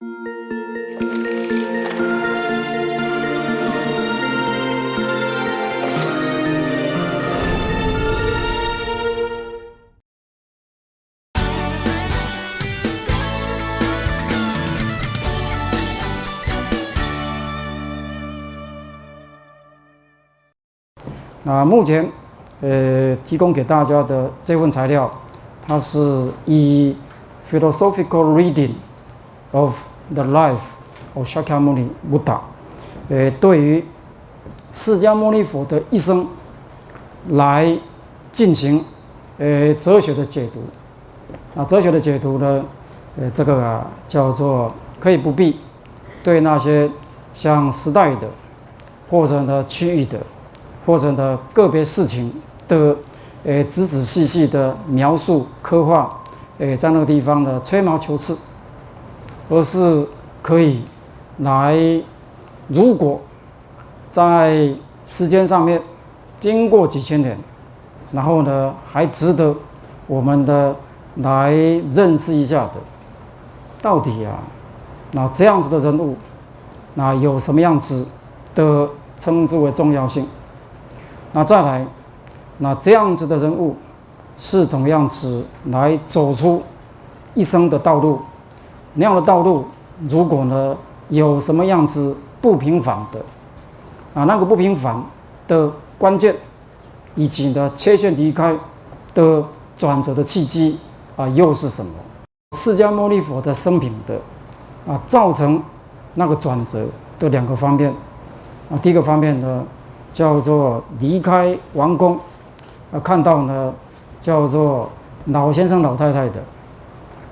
那目前，提供给大家的这份材料，它是以 philosophical reading of the life of Shakyamuni Buddha， 对于释迦牟尼佛的一生来进行哲学的解读。那哲学的解读呢，这个叫做可以不必对那些像时代的或者呢区域的。或者呢，个别事情的，仔仔细细的描述刻画，在那个地方呢吹毛求疵，而是可以来，如果在时间上面经过几千年，然后呢还值得我们的来认识一下的，到底啊，那这样子的人物，那有什么样子的称之为重要性？那再来，那这样子的人物是怎么样子来走出一生的道路？那样的道路，如果呢有什么样子不平凡的，那个不平凡的关键，以及呢切线离开的转折的契机又是什么？释迦牟尼佛的生平的造成那个转折的两个方面第一个方面呢，叫做离开王宫，看到呢叫做老先生老太太的；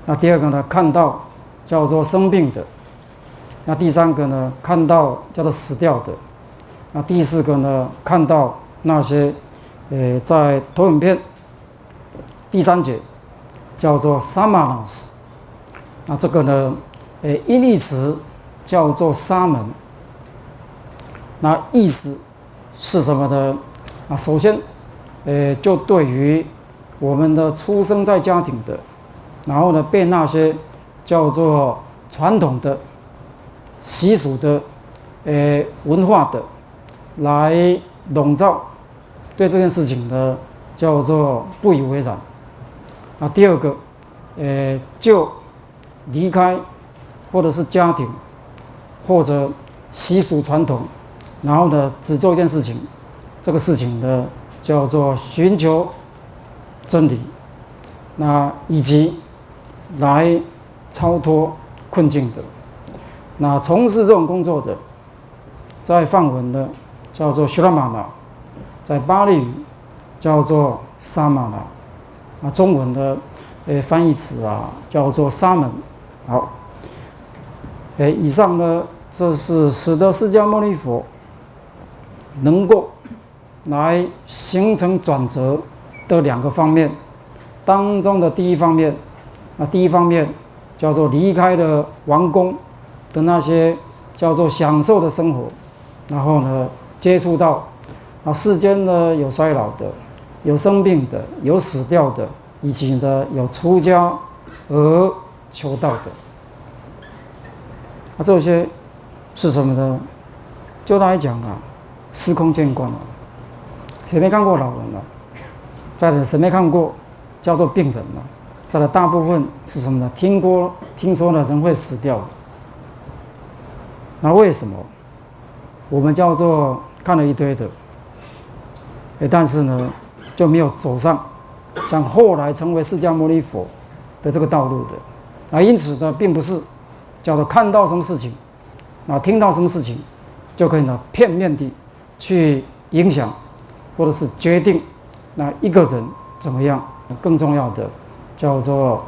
那第二个呢，看到叫做生病的；那第三个呢，看到叫做死掉的；那第四个呢，看到那些在投影片第三节叫做 samanas， 那这个呢音译词叫做沙门，那意思是什么呢？首先，就对于我们的出生在家庭的，然后呢，被那些叫做传统的习俗的，文化的来笼罩，对这件事情呢，叫做不以为然。第二个，就离开或者是家庭或者习俗传统。然后呢，只做一件事情，这个事情呢叫做寻求真理，那以及来超脱困境的，那从事这种工作的，在梵文呢叫做 Shramana， 在巴利语叫做 Samana， 中文的翻译词叫做沙门。好，以上呢，这是使得释迦牟尼佛能够来形成转折的两个方面当中的第一方面，第一方面叫做离开了王宫的那些叫做享受的生活，然后呢接触到世间呢有衰老的，有生病的，有死掉的，以及呢有出家而求道的。这些是什么呢？就来讲司空见惯了，谁没看过老人了？再来，谁没看过叫做病人了？再来，大部分是什么呢？听说呢人会死掉。那为什么我们叫做看了一堆的，但是呢就没有走上像后来成为释迦牟尼佛的这个道路的？因此呢，并不是叫做看到什么事情，听到什么事情，就可以呢片面地去影响或者是决定一个人怎么样。更重要的叫做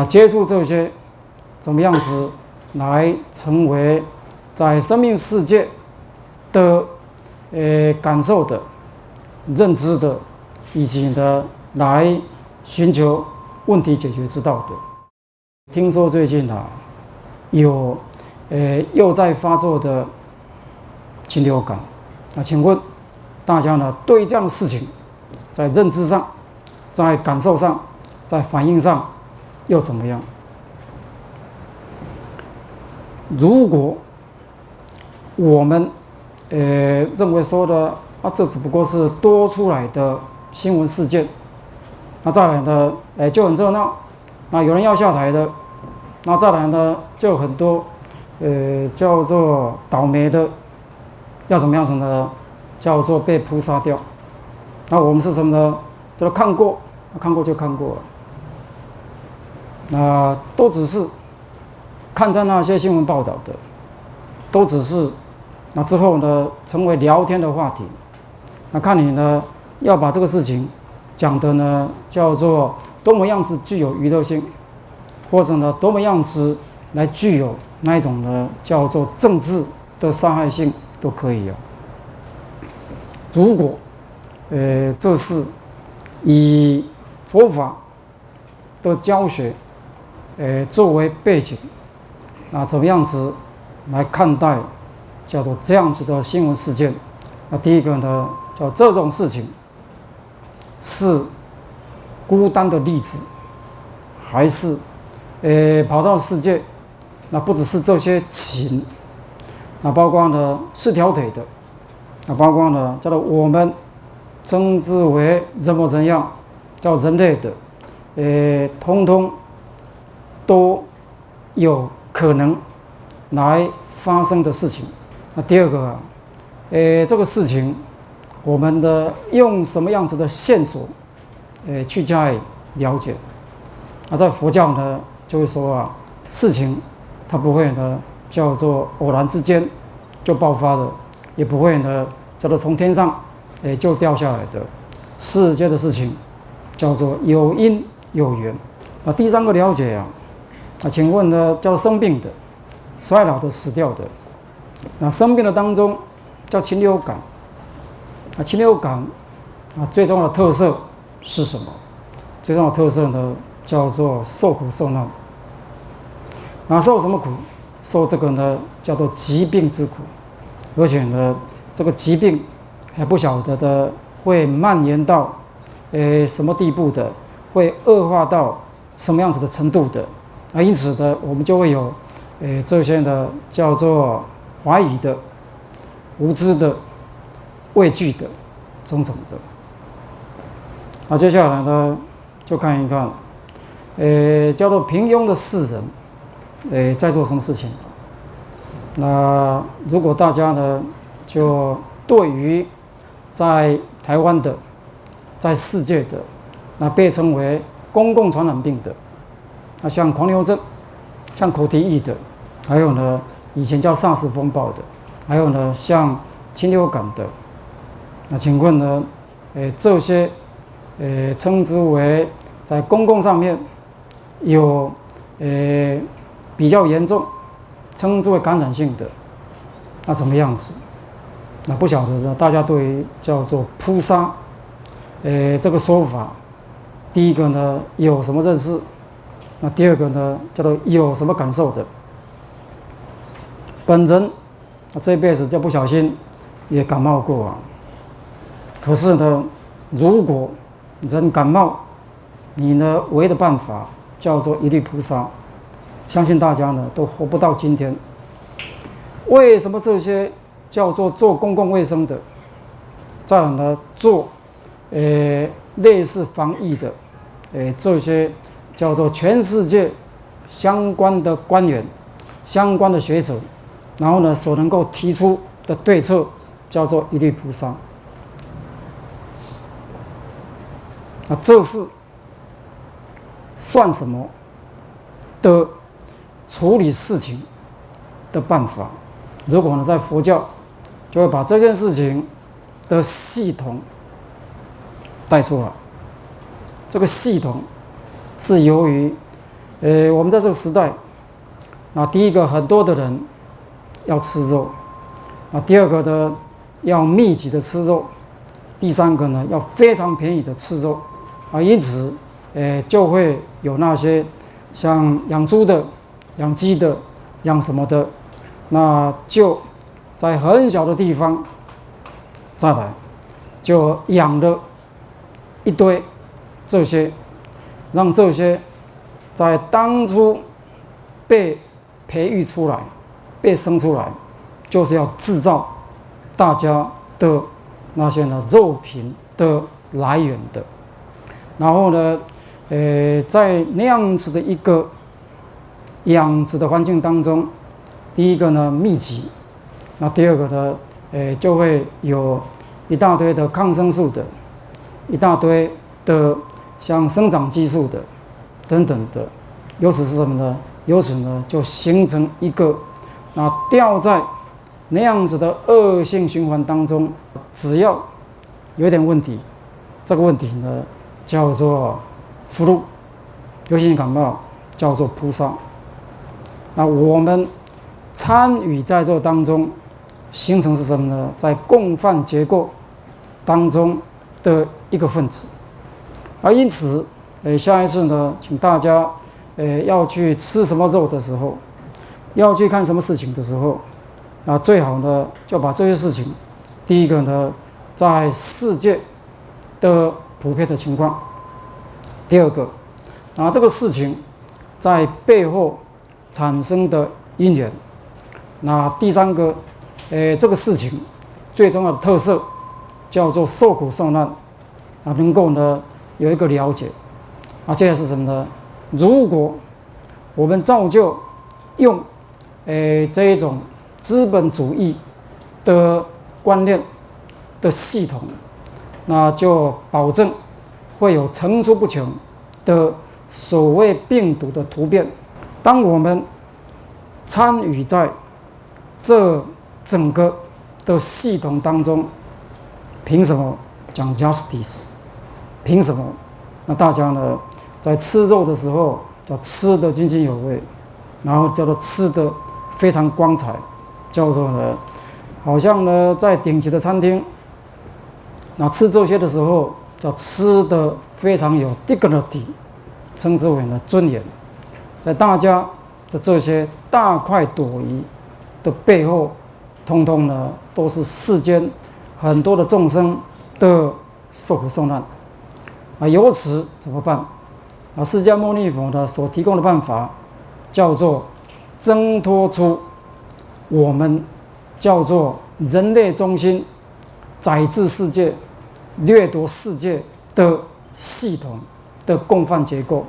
接触这些怎么样子来成为在生命世界的感受的、认知的，以及呢来寻求问题解决之道的。听说最近有又在发作的禽流感，请问大家呢对这样的事情，在认知上、在感受上、在反应上又怎么样？如果我们认为说的这只不过是多出来的新闻事件，那再来呢，就很热闹，那有人要下台的，那再来呢，就有很多叫做倒霉的，要怎么样子呢？叫做被扑杀掉。那我们是什么呢？叫做看过就看过了，那都只是看在那些新闻报道的，都只是那之后呢成为聊天的话题。那看你呢要把这个事情讲的呢叫做多么样子具有娱乐性，或者呢多么样子来具有那一种呢叫做政治的伤害性都可以。如果这是以佛法的教学作为背景，那怎么样子来看待叫做这样子的新闻事件？那第一个呢，叫这种事情是孤单的例子，还是跑到世界？那不只是这些情，那包括呢四条腿的，那包括呢叫做我们称之为人模人样叫人类的，通通都有可能来发生的事情。那第二个这个事情我们的用什么样子的线索去加以了解？那在佛教呢就会说事情它不会呢叫做偶然之间就爆发的，也不会呢叫做从天上就掉下来的。世界的事情叫做有因有缘。那第三个了解请问呢叫生病的、衰老的、死掉的。那生病的当中叫禽流感。那禽流感最重要的特色是什么？最重要的特色呢叫做受苦受难。那受什么苦？受这个呢叫做疾病之苦，而且呢这个疾病还不晓得的会蔓延到什么地步的，会恶化到什么样子的程度的。那因此呢我们就会有这些呢叫做怀疑的、无知的、畏惧的种种的。那接下来呢就看一看叫做平庸的世人在做什么事情。那如果大家呢就对于在台湾的、在世界的那被称为公共传染病的，那像狂牛症、像口蹄疫的，还有呢以前叫SARS风暴的，还有呢像禽流感的，那请问呢这些称之为在公共上面有比较严重，称之为感染性的，那怎么样子？那不晓得呢，大家对于叫做扑杀这个说法，第一个呢有什么认识？那第二个呢叫做有什么感受的？本人这辈子就不小心也感冒过可是呢如果人感冒，你呢唯一的办法叫做一律扑杀，相信大家呢都活不到今天。为什么这些叫做做公共卫生的，再来呢做类似防疫的这些叫做全世界相关的官员、相关的学者，然后呢所能够提出的对策叫做一律扑杀。那这是算什么的处理事情的办法？如果呢在佛教就会把这件事情的系统带出来。这个系统是由于我们在这个时代，那第一个很多的人要吃肉，那第二个呢要密集的吃肉，第三个呢要非常便宜的吃肉因此就会有那些像养猪的、养鸡的、养什么的，那就在很小的地方再来就养了一堆这些，让这些在当初被培育出来被生出来，就是要制造大家的那些呢肉品的来源的。然后呢，在那样子的一个养殖的环境当中，第一个呢密集，那第二个呢，就会有一大堆的抗生素的，一大堆的像生长激素的等等的，由此是什么呢？由此呢就形成一个掉在那样子的恶性循环当中，只要有点问题，这个问题呢叫做flu，流行性感冒叫做扑杀。那我们参与在这当中，形成是什么呢？在共犯结构当中的一个分子。而因此，下一次呢，请大家，要去吃什么肉的时候，要去看什么事情的时候，那最好呢，就把这些事情，第一个呢，在世界的普遍的情况；第二个，这个事情在背后产生的因缘；那第三个，这个事情最重要的特色叫做受苦受难，能够呢有一个了解。接下来是什么呢？如果我们照旧用这一种资本主义的观念的系统，那就保证会有层出不穷的所谓病毒的突变。当我们参与在这整个的系统当中，凭什么讲 justice？ 凭什么？那大家呢，在吃肉的时候叫吃得津津有味，然后叫做吃得非常光彩，叫做呢，好像呢在顶级的餐厅，那吃这些的时候叫吃得非常有 dignity， 称之为呢尊严。在大家的这些大快朵颐的背后，通通呢都是世间很多的众生的受苦受难。由此怎么办？释迦牟尼佛呢所提供的办法，叫做挣脱出我们叫做人类中心宰制世界、掠夺世界的系统的共犯结构。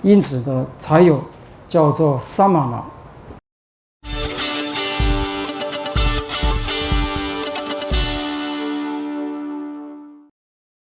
因此呢，才有叫做萨玛那